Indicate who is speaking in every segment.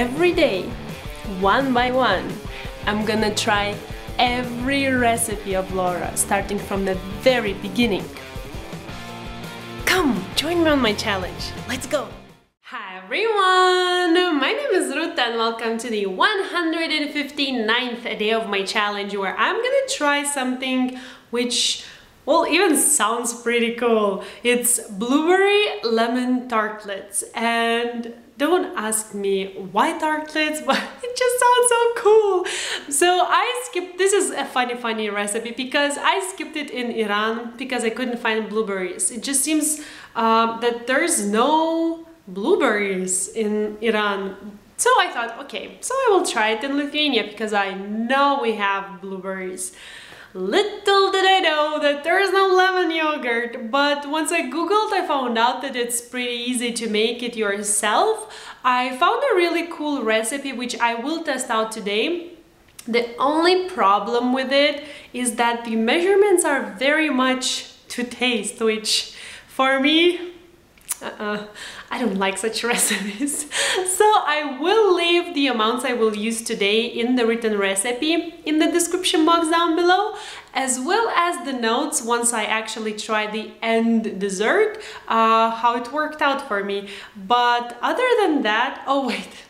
Speaker 1: every day, one by one, I'm gonna try every recipe of Laura, starting from the very beginning. Come, join me on my challenge. Let's go! Hi everyone! My name is Ruta and welcome to the 159th day of my challenge, where I'm gonna try something which, well, even sounds pretty cool. It's blueberry lemon tartlets, and don't ask me why tartlets, but it just sounds so cool. So I skipped, this is a funny recipe because I skipped it in Iran because I couldn't find blueberries. It just seems that there's no blueberries in Iran. So I thought, okay, so I will try it in Lithuania because I know we have blueberries. Little did I know that there is no lemon yogurt, but once I googled, I found out that it's pretty easy to make it yourself. I found a really cool recipe which I will test out today. The only problem with it is that the measurements are very much to taste, which for me, I don't like such recipes. So I will leave the amounts I will use today in the written recipe in the description box down below, as well as the notes once I actually try the end dessert, how it worked out for me. But other than that, oh wait,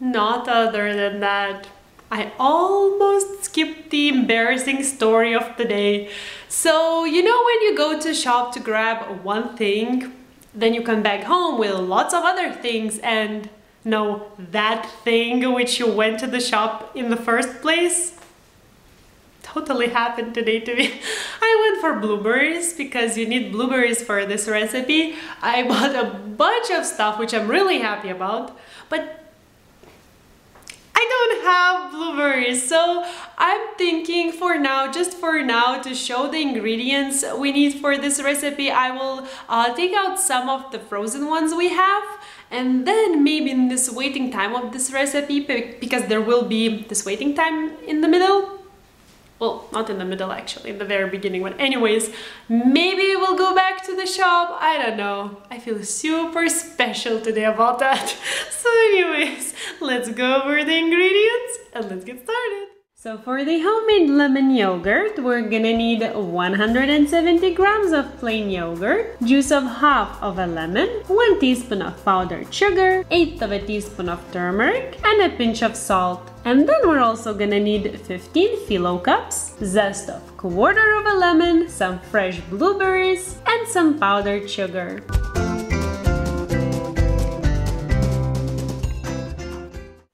Speaker 1: not other than that, I almost skipped the embarrassing story of the day. So you know when you go to shop to grab one thing, then you come back home with lots of other things, and no, that thing which you went to the shop in the first place totally happened today to me. I went for blueberries because you need blueberries for this recipe. I bought a bunch of stuff which I'm really happy about, but I don't have blueberries, so I'm thinking for now, just for now, to show the ingredients we need for this recipe, I will take out some of the frozen ones we have, and then maybe in this waiting time of this recipe, because there will be this waiting time in the middle, well, not in the middle actually, in the very beginning, but anyways, maybe we'll go back to the shop, I don't know. I feel super special today about that. So anyways, let's go over the ingredients and let's get started. So for the homemade lemon yogurt, we're gonna need 170 grams of plain yogurt, juice of half of a lemon, 1 teaspoon of powdered sugar, 1/8 of a teaspoon of turmeric, and a pinch of salt. And then we're also gonna need 15 Filo Cups, zest of 1/4 of a lemon, some fresh blueberries, and some powdered sugar.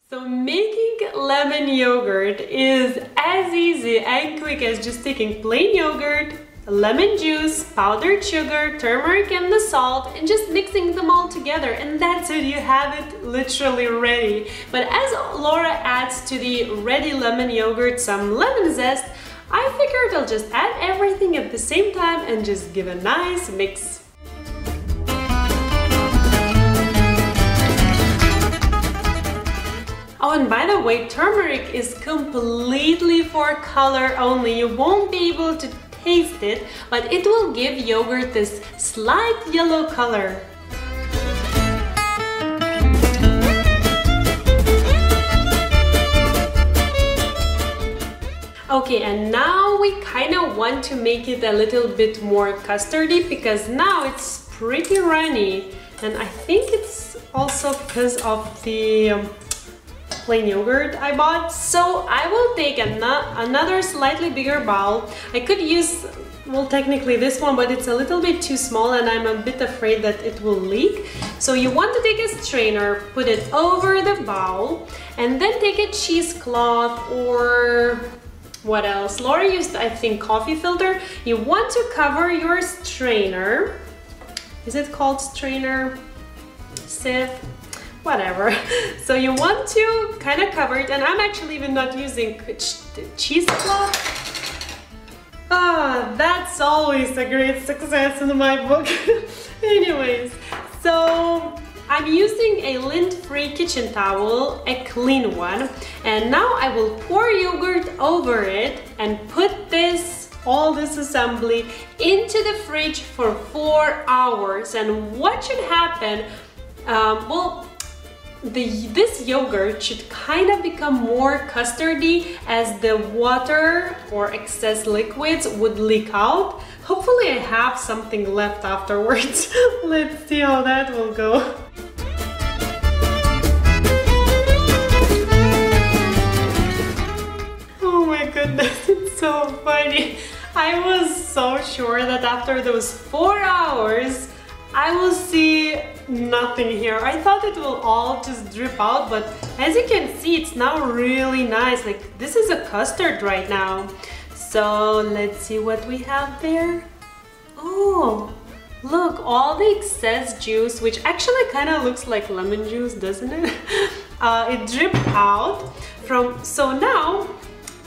Speaker 1: So making lemon yogurt is as easy and quick as just taking plain yogurt, lemon juice, powdered sugar, turmeric, and the salt, and just mixing them all together, and that's it, you have it literally ready. But as Laura adds to the ready lemon yogurt some lemon zest, I figured I'll just add everything at the same time and just give a nice mix. Oh, and by the way, turmeric is completely for color only. You won't be able to taste it, but it will give yogurt this slight yellow color. Okay, and now we kind of want to make it a little bit more custardy because now it's pretty runny, and I think it's also because of the plain yogurt I bought. So I will take another slightly bigger bowl. I could use, well, technically this one, but it's a little bit too small and I'm a bit afraid that it will leak. So you want to take a strainer, put it over the bowl, and then take a cheesecloth or what else? Laura used, I think, coffee filter. You want to cover your strainer. Is it called strainer? Sieve? Whatever. So you want to kind of cover it, and I'm actually even not using cheesecloth. Ah, that's always a great success in my book. Anyways, so I'm using a lint-free kitchen towel, a clean one, and now I will pour yogurt over it and put all this assembly into the fridge for 4 hours. And what should happen? Well, this yogurt should kind of become more custardy as the water or excess liquids would leak out. Hopefully I have something left afterwards. Let's see how that will go. Oh my goodness, it's so funny. I was so sure that after those 4 hours I will see nothing here. I thought it will all just drip out, but as you can see, it's now really nice. Like, this is a custard right now. So let's see what we have there. Oh, look, all the excess juice, which actually kind of looks like lemon juice, doesn't it? It dripped out from, so now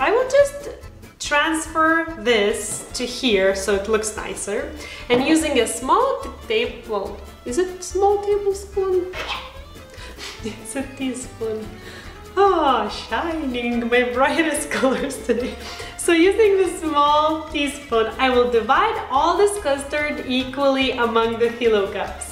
Speaker 1: I will just transfer this to here so it looks nicer, and using a small well, is it a small tablespoon? It's a teaspoon. Oh, shining, my brightest colors today. So using the small teaspoon, I will divide all this custard equally among the Filo Cups.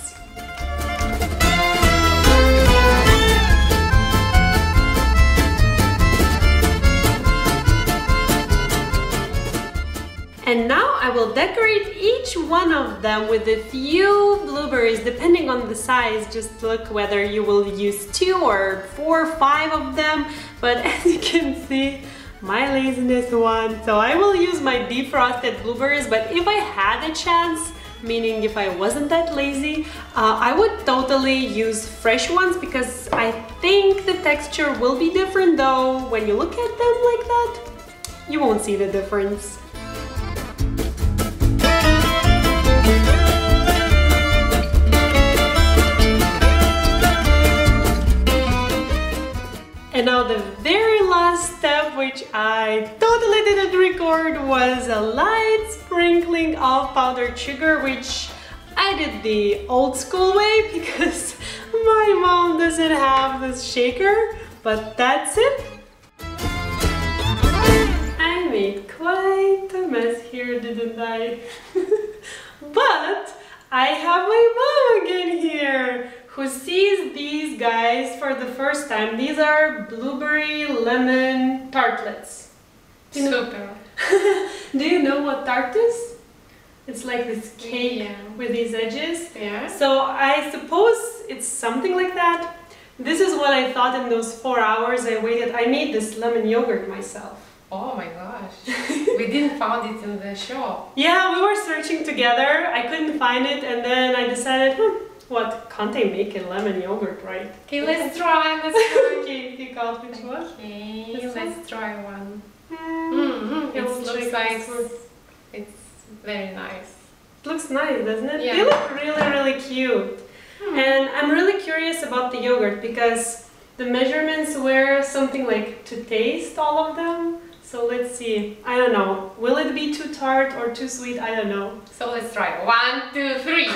Speaker 1: And now I will decorate each one of them with a few blueberries, depending on the size. Just look whether you will use 2 or 4 or 5 of them. But as you can see, my laziness won. So I will use my defrosted blueberries, but if I had a chance, meaning if I wasn't that lazy, I would totally use fresh ones, because I think the texture will be different, though when you look at them like that, you won't see the difference. And now the very last step, which I totally didn't record, was a light sprinkling of powdered sugar, which I did the old school way because my mom doesn't have this shaker, but that's it. I made quite a mess here, didn't I? But I have my mom again here, who sees these guys for the first time. These are blueberry lemon tartlets.
Speaker 2: Super.
Speaker 1: Do you know what tart is? It's like this cake with these edges.
Speaker 2: Yeah.
Speaker 1: So I suppose it's something like that. This is what I thought in those 4 hours I waited. I made this lemon yogurt myself.
Speaker 2: Oh my gosh. We didn't find it in the shop.
Speaker 1: Yeah, we were searching together. I couldn't find it, and then I decided, what, can't I make a lemon yogurt, right?
Speaker 2: Okay, let's try.
Speaker 1: Okay, pick out which one.
Speaker 2: Okay, let's try one.
Speaker 1: It
Speaker 2: looks like it's very nice.
Speaker 1: It looks nice, doesn't it?
Speaker 2: Yeah.
Speaker 1: They look really, really cute. And I'm really curious about the yogurt, because the measurements were something like to taste all of them. So let's see. I don't know. Will it be too tart or too sweet? I don't know.
Speaker 2: So let's try. 1, 2, 3.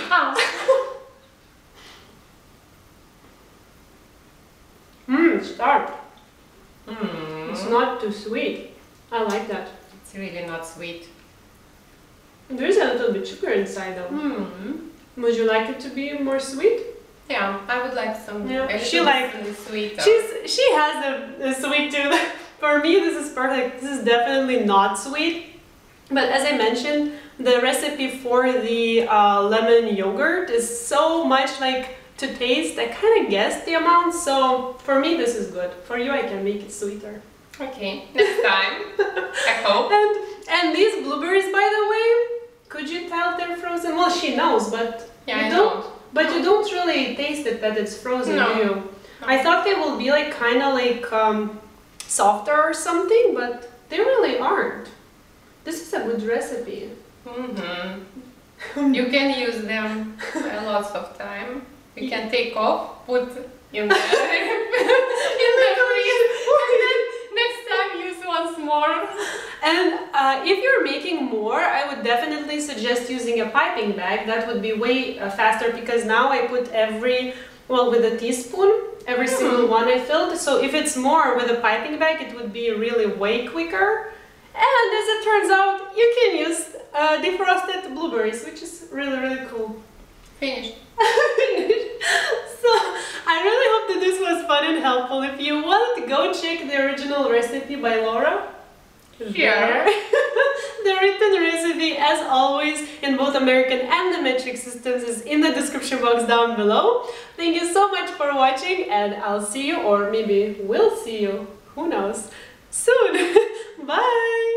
Speaker 1: It's tart. It's not too sweet. I like that.
Speaker 2: It's really not sweet.
Speaker 1: There is a little bit sugar inside though. Would you like it to be more sweet?
Speaker 2: Yeah, I would like some.
Speaker 1: Yeah, she likes
Speaker 2: sweet.
Speaker 1: She has a sweet tooth. For me, this is perfect. This is definitely not sweet. But as I mentioned, the recipe for the lemon yogurt is so much like to taste. I kind of guessed the amount, so for me this is good. For you, I can make it sweeter.
Speaker 2: Okay, next time. I hope.
Speaker 1: And these blueberries, by the way, could you tell they're frozen? Well, she knows, but
Speaker 2: yeah,
Speaker 1: you don't. But you don't really taste it that it's frozen, do you? No. I thought they will be like kind of like softer or something, but they really aren't. This is a good recipe.
Speaker 2: You can use them lots of time. You can take off, put in the freeze, and then next time use once more.
Speaker 1: And if you're making more, I would definitely suggest using a piping bag. That would be way faster, because now I put with a teaspoon, every single one I filled. So if it's more with a piping bag, it would be really way quicker. And as it turns out, you can use defrosted blueberries, which is really, really cool.
Speaker 2: Finished.
Speaker 1: So I really hope that this was helpful. If you want, go check the original recipe by Laura.
Speaker 2: Here.
Speaker 1: The written recipe, as always, in both American and the metric systems is in the description box down below. Thank you so much for watching, and I'll see you, or maybe we'll see you, who knows, soon. Bye!